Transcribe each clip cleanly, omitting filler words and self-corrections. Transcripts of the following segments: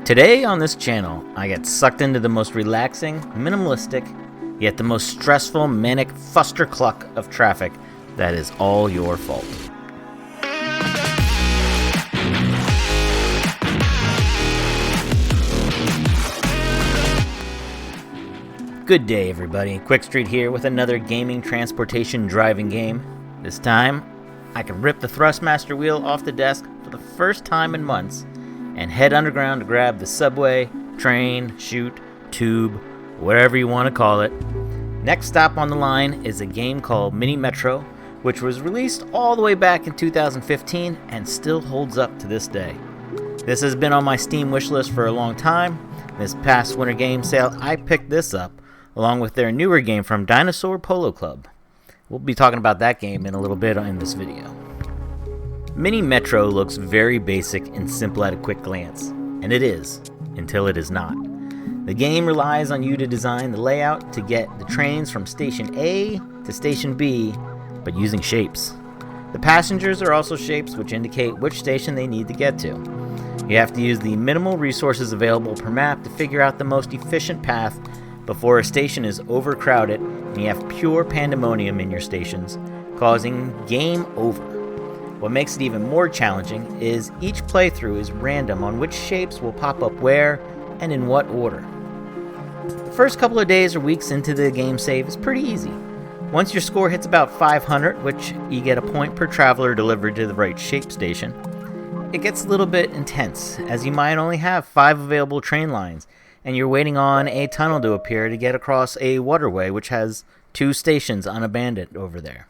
Today on this channel, I get sucked into the most relaxing, minimalistic, yet the most stressful, manic fuster-cluck of traffic that is all your fault. Good day, everybody. Qwikstreet here with another gaming, transportation, driving game. This time, I can rip the Thrustmaster wheel off the desk for the first time in months and head underground to grab the subway, train, chute, tube, whatever you want to call it. Next stop on the line is a game called Mini Metro, which was released all the way back in 2015 and still holds up to this day. This has been on my Steam wishlist for a long time. This past winter game sale, I picked this up, along with their newer game from Dinosaur Polo Club. We'll be talking about that game in a little bit in this video. Mini Metro looks very basic and simple at a quick glance, and it is, until it is not. The game relies on you to design the layout to get the trains from Station A to Station B, but using shapes. The passengers are also shapes which indicate which station they need to get to. You have to use the minimal resources available per map to figure out the most efficient path before a station is overcrowded and you have pure pandemonium in your stations, causing game over. What makes it even more challenging is each playthrough is random on which shapes will pop up where and in what order. The first couple of days or weeks into the game save is pretty easy. Once your score hits about 500, which you get a point per traveler delivered to the right shape station, it gets a little bit intense, as you might only have 5 available train lines, and you're waiting on a tunnel to appear to get across a waterway which has 2 stations unabandoned over there.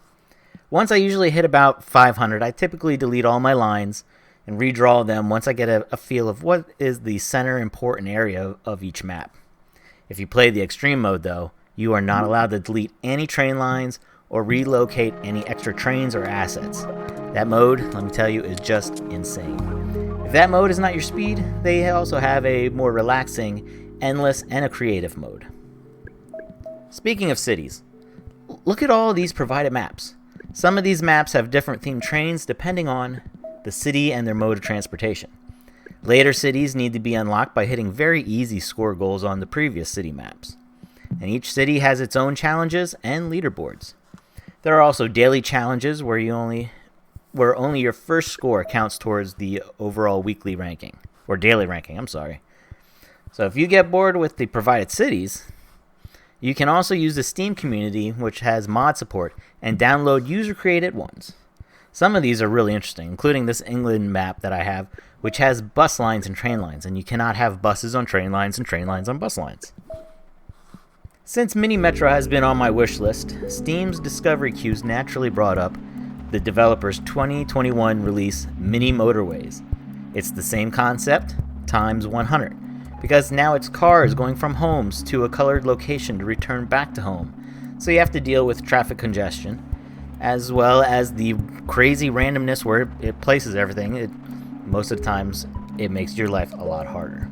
Once I usually hit about 500, I typically delete all my lines and redraw them once I get a feel of what is the center important area of each map. If you play the extreme mode though, you are not allowed to delete any train lines or relocate any extra trains or assets. That mode, let me tell you, is just insane. If that mode is not your speed, they also have a more relaxing, endless, and a creative mode. Speaking of cities, look at all these provided maps. Some of these maps have different themed trains depending on the city and their mode of transportation. Later cities need to be unlocked by hitting very easy score goals on the previous city maps. And each city has its own challenges and leaderboards. There are also daily challenges where only your first score counts towards the overall weekly ranking, or daily ranking, I'm sorry. So if you get bored with the provided cities, you can also use the Steam community, which has mod support, and download user-created ones. Some of these are really interesting, including this England map that I have, which has bus lines and train lines, and you cannot have buses on train lines and train lines on bus lines. Since Mini Metro has been on my wish list, Steam's discovery queues naturally brought up the developer's 2021 release, Mini Motorways. It's the same concept, times 100. Because now it's cars going from homes to a colored location to return back to home. So you have to deal with traffic congestion, as well as the crazy randomness where it places everything. Most of the times, it makes your life a lot harder.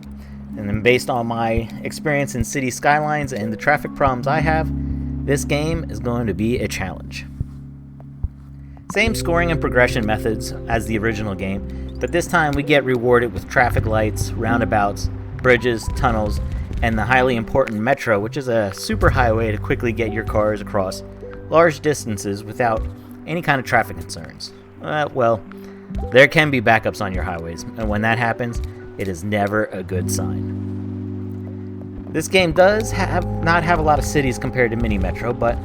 And then based on my experience in city skylines and the traffic problems I have, this game is going to be a challenge. Same scoring and progression methods as the original game, but this time we get rewarded with traffic lights, roundabouts, bridges, tunnels, and the highly important metro, which is a super highway to quickly get your cars across large distances without any kind of traffic concerns. Well, there can be backups on your highways, and when that happens, it is never a good sign. This game does not have a lot of cities compared to Mini Metro, but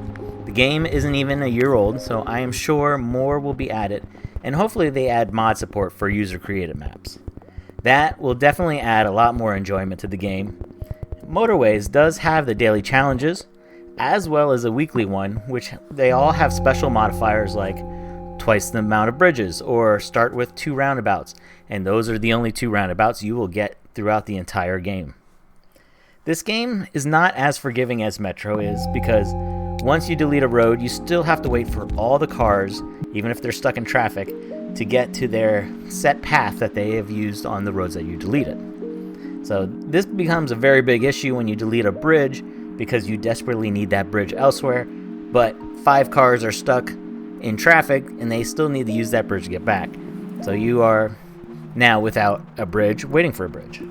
the game isn't even a year old, so I am sure more will be added, and hopefully they add mod support for user-created maps. That will definitely add a lot more enjoyment to the game. Motorways does have the daily challenges, as well as a weekly one, which they all have special modifiers like twice the amount of bridges, or start with 2 roundabouts, and those are the only 2 roundabouts you will get throughout the entire game. This game is not as forgiving as Metro is, because once you delete a road, you still have to wait for all the cars, even if they're stuck in traffic, to get to their set path that they have used on the roads that you deleted. So this becomes a very big issue when you delete a bridge because you desperately need that bridge elsewhere, but 5 cars are stuck in traffic and they still need to use that bridge to get back. So you are now without a bridge, waiting for a bridge.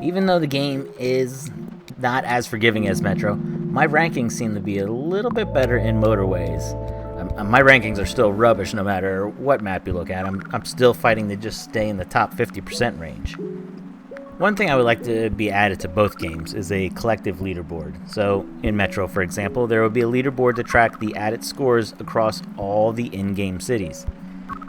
Even though the game is not as forgiving as Metro, my rankings seem to be a little bit better in Motorways. My rankings are still rubbish no matter what map you look at. I'm still fighting to just stay in the top 50% range. One thing I would like to be added to both games is a collective leaderboard. So, in Metro, for example, there will be a leaderboard to track the added scores across all the in-game cities.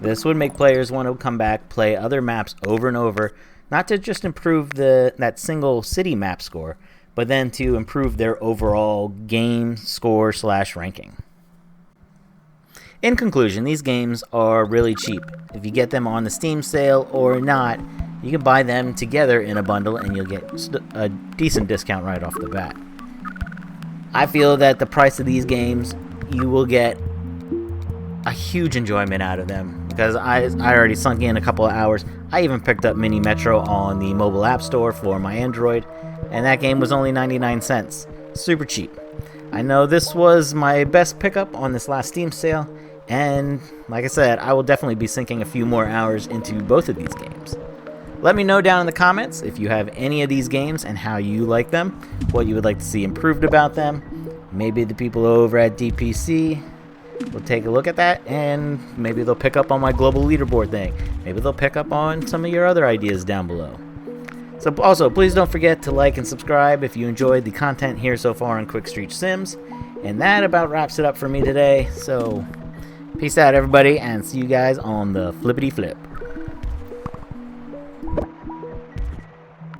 This would make players want to come back, play other maps over and over, not to just improve that single city map score, but then to improve their overall game score / ranking. In conclusion, these games are really cheap. If you get them on the Steam sale or not, you can buy them together in a bundle and you'll get a decent discount right off the bat. I feel that the price of these games, you will get a huge enjoyment out of them because I already sunk in a couple of hours. I even picked up Mini Metro on the mobile app store for my Android, and that game was only 99 cents. Super cheap. I know this was my best pickup on this last Steam sale, and like I said, I will definitely be sinking a few more hours into both of these games. Let me know down in the comments if you have any of these games and how you like them, what you would like to see improved about them. Maybe the people over at DPC will take a look at that, and maybe they'll pick up on my global leaderboard thing. Maybe they'll pick up on some of your other ideas down below. So also, please don't forget to like and subscribe if you enjoyed the content here so far on Qwikstreet Sims. And that about wraps it up for me today. So, peace out everybody, and see you guys on the flippity flip.